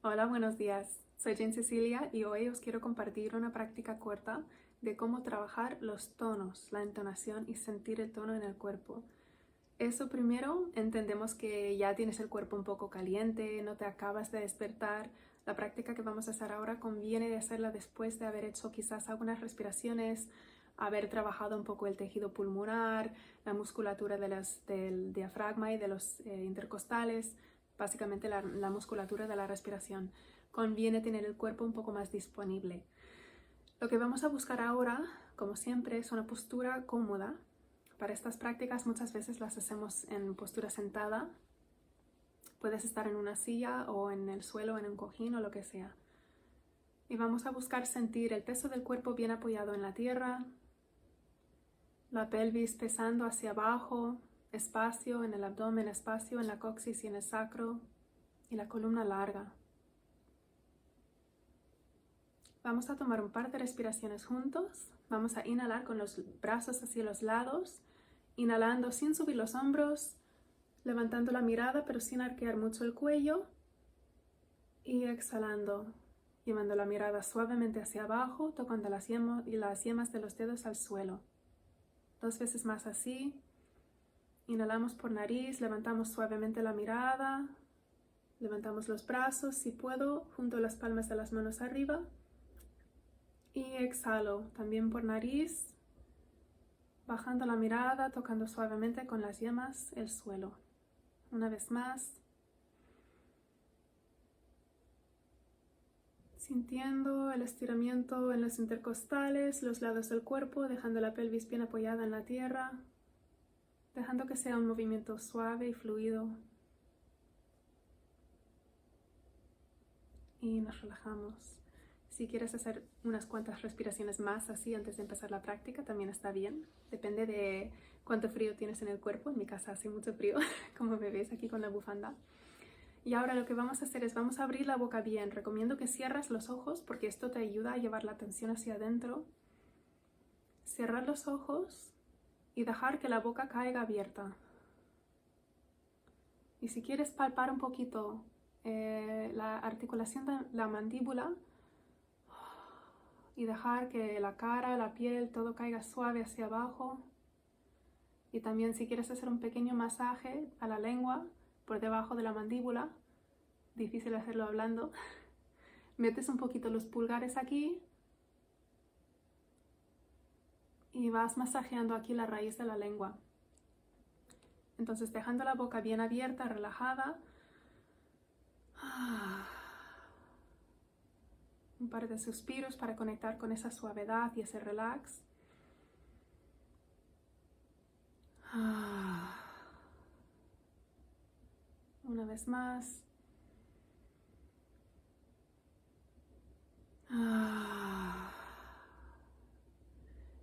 Hola, buenos días. Soy Jane Cecilia y hoy os quiero compartir una práctica corta de cómo trabajar los tonos, la entonación y sentir el tono en el cuerpo. Eso primero, entendemos que ya tienes el cuerpo un poco caliente, no te acabas de despertar. La práctica que vamos a hacer ahora conviene de hacerla después de haber hecho quizás algunas respiraciones, haber trabajado un poco el tejido pulmonar, la musculatura del diafragma y de los intercostales, básicamente la musculatura de la respiración. Conviene tener el cuerpo un poco más disponible. Lo que vamos a buscar ahora, como siempre, es una postura cómoda. Para estas prácticas muchas veces las hacemos en postura sentada. Puedes estar en una silla o en el suelo, en un cojín o lo que sea. Y vamos a buscar sentir el peso del cuerpo bien apoyado en la tierra, la pelvis pesando hacia abajo, espacio en el abdomen, espacio en la coxis y en el sacro, y la columna larga. Vamos a tomar un par de respiraciones juntos. Vamos a inhalar con los brazos hacia los lados, inhalando sin subir los hombros, levantando la mirada pero sin arquear mucho el cuello, y exhalando, llevando la mirada suavemente hacia abajo, tocando las yemas de los dedos al suelo. 2 veces más así. Inhalamos por nariz, levantamos suavemente la mirada, levantamos los brazos, si puedo, junto las palmas de las manos arriba. Y exhalo también por nariz, bajando la mirada, tocando suavemente con las yemas el suelo. Una vez más, sintiendo el estiramiento en los intercostales, los lados del cuerpo, dejando la pelvis bien apoyada en la tierra, dejando que sea un movimiento suave y fluido. Y nos relajamos. Si quieres hacer unas cuantas respiraciones más así antes de empezar la práctica, también está bien. Depende de cuánto frío tienes en el cuerpo. En mi casa hace mucho frío, como me ves aquí con la bufanda. Y ahora lo que vamos a hacer es, vamos a abrir la boca bien. Recomiendo que cierres los ojos porque esto te ayuda a llevar la atención hacia adentro. Cerrar los ojos y dejar que la boca caiga abierta. Y si quieres palpar un poquito la articulación de la mandíbula, y dejar que la cara, la piel, todo caiga suave hacia abajo. Y también si quieres hacer un pequeño masaje a la lengua por debajo de la mandíbula, difícil hacerlo hablando, metes un poquito los pulgares aquí y vas masajeando aquí la raíz de la lengua. Entonces dejando la boca bien abierta, relajada. Un par de suspiros para conectar con esa suavidad y ese relax. Una vez más.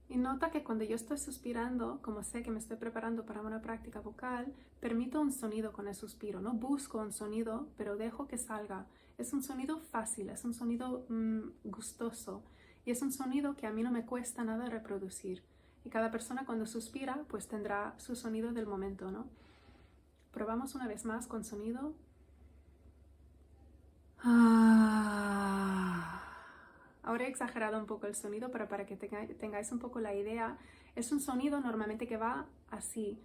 Y nota que cuando yo estoy suspirando, como sé que me estoy preparando para una práctica vocal, permito un sonido con el suspiro. No busco un sonido, pero dejo que salga. Es un sonido fácil, es un sonido gustoso. Y es un sonido que a mí no me cuesta nada reproducir. Y cada persona cuando suspira, pues tendrá su sonido del momento, ¿no? Probamos una vez más con sonido. Ahora he exagerado un poco el sonido, pero para que tengáis un poco la idea, es un sonido normalmente que va así.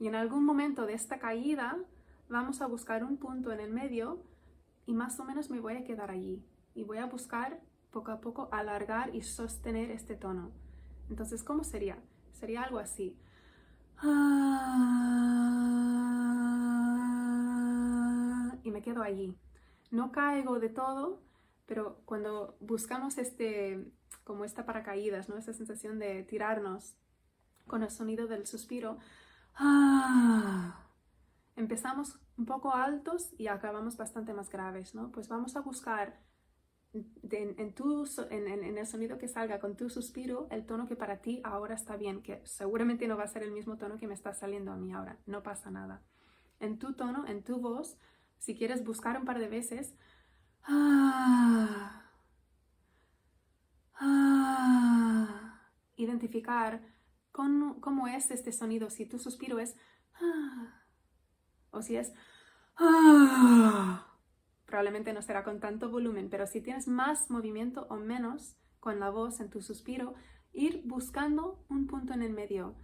Y en algún momento de esta caída vamos a buscar un punto en el medio y más o menos me voy a quedar allí. Y voy a buscar poco a poco alargar y sostener este tono. Entonces, ¿cómo sería? Sería algo así. Y me quedo allí. No caigo de todo, pero cuando buscamos como esta paracaídas, ¿no? Esa sensación de tirarnos con el sonido del suspiro, empezamos un poco altos y acabamos bastante más graves, ¿no? Pues vamos a buscar en el sonido que salga con tu suspiro, el tono que para ti ahora está bien, que seguramente no va a ser el mismo tono que me está saliendo a mí ahora, no pasa nada. En tu tono, en tu voz, si quieres buscar un par de veces, identificar cómo es este sonido, si tu suspiro es, O si es probablemente no será con tanto volumen, pero si tienes más movimiento o menos con la voz en tu suspiro, ir buscando un punto en el medio.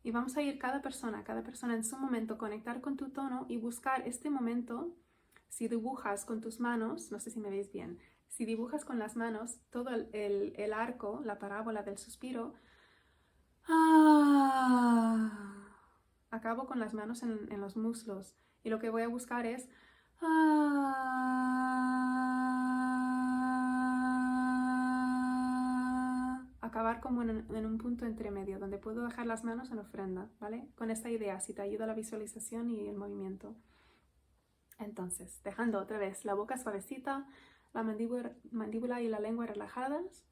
Y vamos a ir cada persona en su momento, conectar con tu tono y buscar este momento. Si dibujas con tus manos, no sé si me veis bien, si dibujas con las manos todo el arco, la parábola del suspiro, acabo con las manos en los muslos y lo que voy a buscar es acabar como en un punto entre medio donde puedo dejar las manos en ofrenda, ¿vale? Con esta idea, si te ayuda la visualización y el movimiento. Entonces, dejando otra vez la boca suavecita, la mandíbula y la lengua relajadas.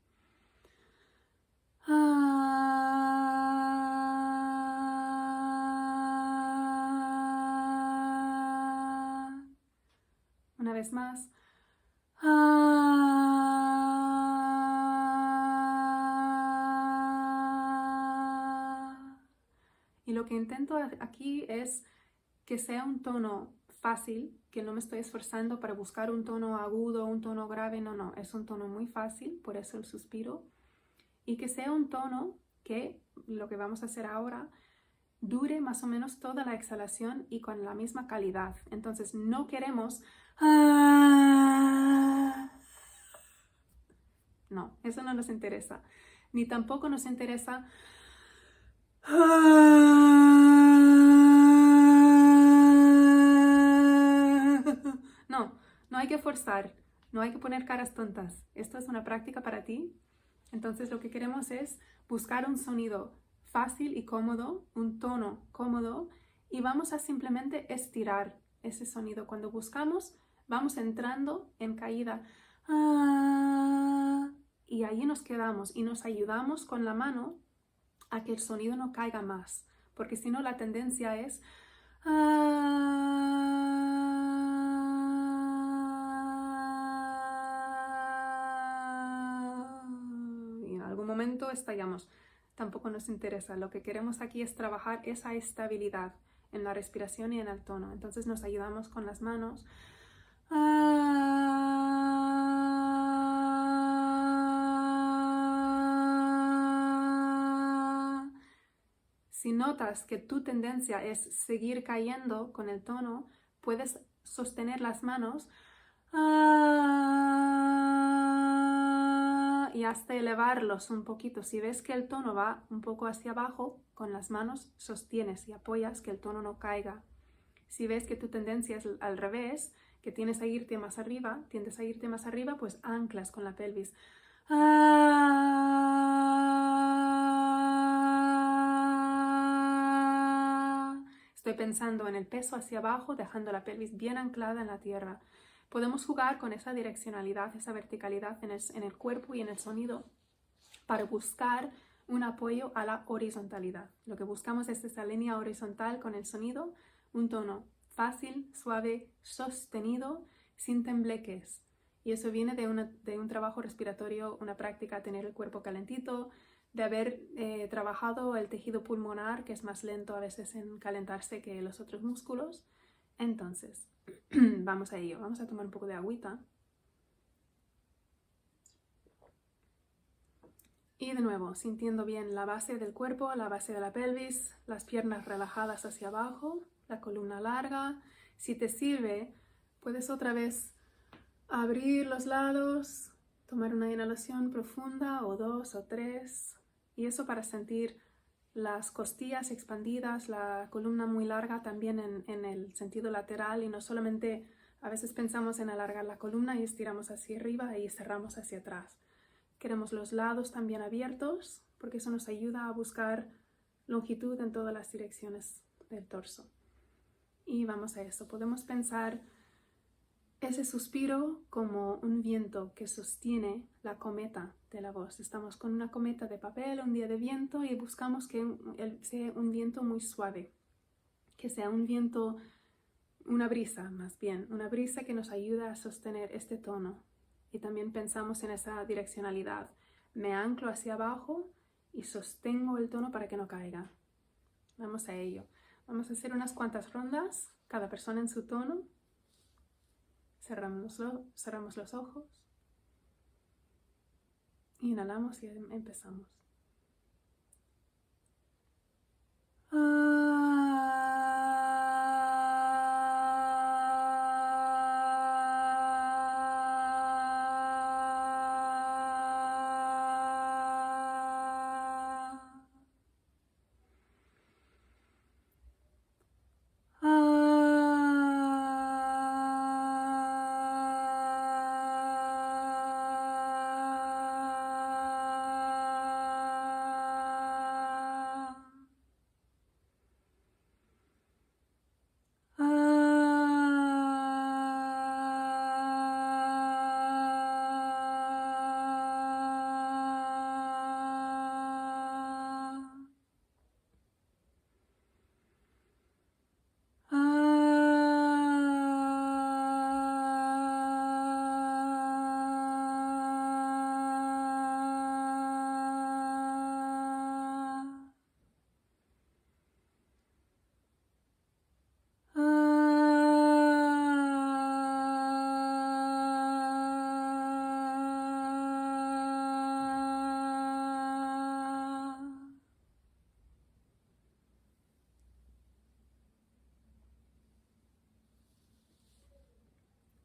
Una vez más. Y lo que intento aquí es que sea un tono fácil, que no me estoy esforzando para buscar un tono agudo, un tono grave, no, es un tono muy fácil, por eso el suspiro. Y que sea un tono que, lo que vamos a hacer ahora, dure más o menos toda la exhalación y con la misma calidad. Entonces no queremos... No, eso no nos interesa. Ni tampoco nos interesa... No, no hay que forzar, no hay que poner caras tontas. Esto es una práctica para ti. Entonces lo que queremos es buscar un sonido fácil y cómodo, un tono cómodo, y vamos a simplemente estirar ese sonido. Cuando buscamos, vamos entrando en caída. Y ahí nos quedamos y nos ayudamos con la mano a que el sonido no caiga más, porque si no la tendencia es y en algún momento estallamos. Tampoco nos interesa. Lo que queremos aquí es trabajar esa estabilidad en la respiración y en el tono. Entonces nos ayudamos con las manos. Si notas que tu tendencia es seguir cayendo con el tono, puedes sostener las manos y hasta elevarlos un poquito. Si ves que el tono va un poco hacia abajo, con las manos sostienes y apoyas que el tono no caiga. Si ves que tu tendencia es al revés, que tiendes a irte más arriba, pues anclas con la pelvis. Estoy pensando en el peso hacia abajo, dejando la pelvis bien anclada en la tierra. Podemos jugar con esa direccionalidad, esa verticalidad en el cuerpo y en el sonido para buscar un apoyo a la horizontalidad. Lo que buscamos es esa línea horizontal con el sonido, un tono fácil, suave, sostenido, sin tembleques. Y eso viene de un trabajo respiratorio, una práctica, tener el cuerpo calentito, de haber trabajado el tejido pulmonar, que es más lento a veces en calentarse que los otros músculos. Entonces, vamos a ello. Vamos a tomar un poco de agüita. Y de nuevo, sintiendo bien la base del cuerpo, la base de la pelvis, las piernas relajadas hacia abajo, la columna larga. Si te sirve, puedes otra vez abrir los lados, tomar una inhalación profunda o 2 o 3. Y eso para sentir las costillas expandidas, la columna muy larga también en el sentido lateral y no solamente a veces pensamos en alargar la columna y estiramos hacia arriba y cerramos hacia atrás. Queremos los lados también abiertos porque eso nos ayuda a buscar longitud en todas las direcciones del torso. Y vamos a eso. Podemos pensar ese suspiro como un viento que sostiene la cometa de la voz. Estamos con una cometa de papel, un día de viento, y buscamos que sea un viento muy suave, que sea un viento, una brisa más bien, una brisa que nos ayuda a sostener este tono. Y también pensamos en esa direccionalidad. Me anclo hacia abajo y sostengo el tono para que no caiga. Vamos a ello. Vamos a hacer unas cuantas rondas, cada persona en su tono. Cerramos los ojos. Inhalamos y empezamos.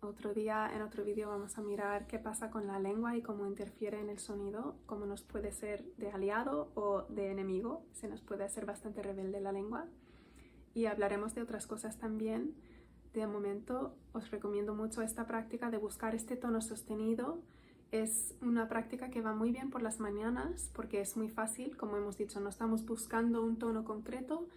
Otro día, en otro vídeo, vamos a mirar qué pasa con la lengua y cómo interfiere en el sonido, cómo nos puede ser de aliado o de enemigo, se nos puede hacer bastante rebelde la lengua. Y hablaremos de otras cosas también. De momento, os recomiendo mucho esta práctica de buscar este tono sostenido. Es una práctica que va muy bien por las mañanas porque es muy fácil, como hemos dicho, no estamos buscando un tono concreto,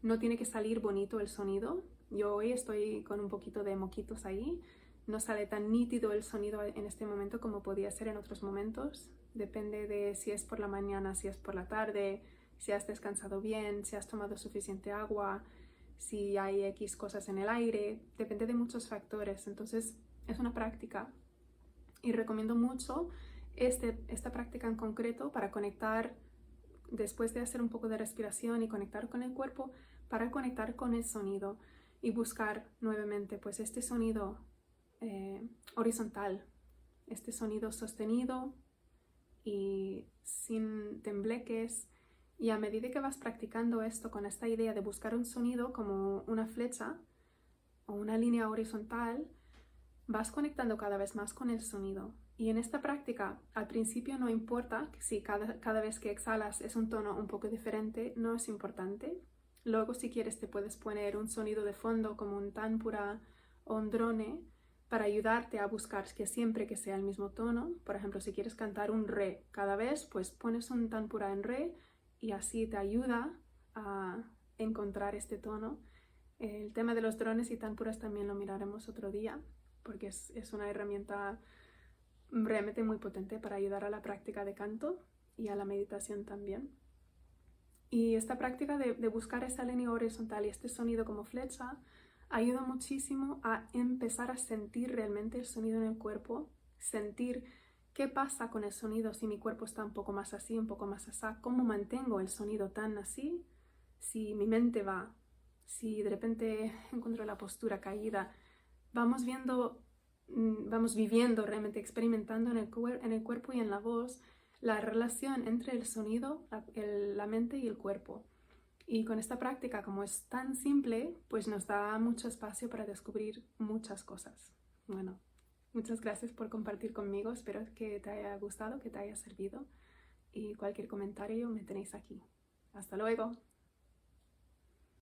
no tiene que salir bonito el sonido. Yo hoy estoy con un poquito de moquitos ahí. No sale tan nítido el sonido en este momento como podía ser en otros momentos. Depende de si es por la mañana, si es por la tarde, si has descansado bien, si has tomado suficiente agua, si hay X cosas en el aire. Depende de muchos factores. Entonces es una práctica y recomiendo mucho esta práctica en concreto para conectar, después de hacer un poco de respiración y conectar con el cuerpo, para conectar con el sonido y buscar nuevamente pues este sonido horizontal, este sonido sostenido y sin tembleques. Y a medida que vas practicando esto con esta idea de buscar un sonido como una flecha o una línea horizontal, vas conectando cada vez más con el sonido. Y en esta práctica, al principio no importa si cada vez que exhalas es un tono un poco diferente, no es importante. Luego, si quieres, te puedes poner un sonido de fondo como un tanpura o un drone para ayudarte a buscar que siempre que sea el mismo tono. Por ejemplo, si quieres cantar un re cada vez, pues pones un tanpura en re y así te ayuda a encontrar este tono. El tema de los drones y tanpuras también lo miraremos otro día, porque es una herramienta realmente muy potente para ayudar a la práctica de canto y a la meditación también. Y esta práctica de buscar esa línea horizontal y este sonido como flecha ayuda muchísimo a empezar a sentir realmente el sonido en el cuerpo, sentir qué pasa con el sonido si mi cuerpo está un poco más así, un poco más así, cómo mantengo el sonido tan así, si mi mente va, si de repente encuentro la postura caída. Vamos viviendo, realmente experimentando en el cuerpo y en la voz la relación entre el sonido, la mente y el cuerpo. Y con esta práctica, como es tan simple, pues nos da mucho espacio para descubrir muchas cosas. Bueno, muchas gracias por compartir conmigo. Espero que te haya gustado, que te haya servido. Y cualquier comentario me tenéis aquí. Hasta luego.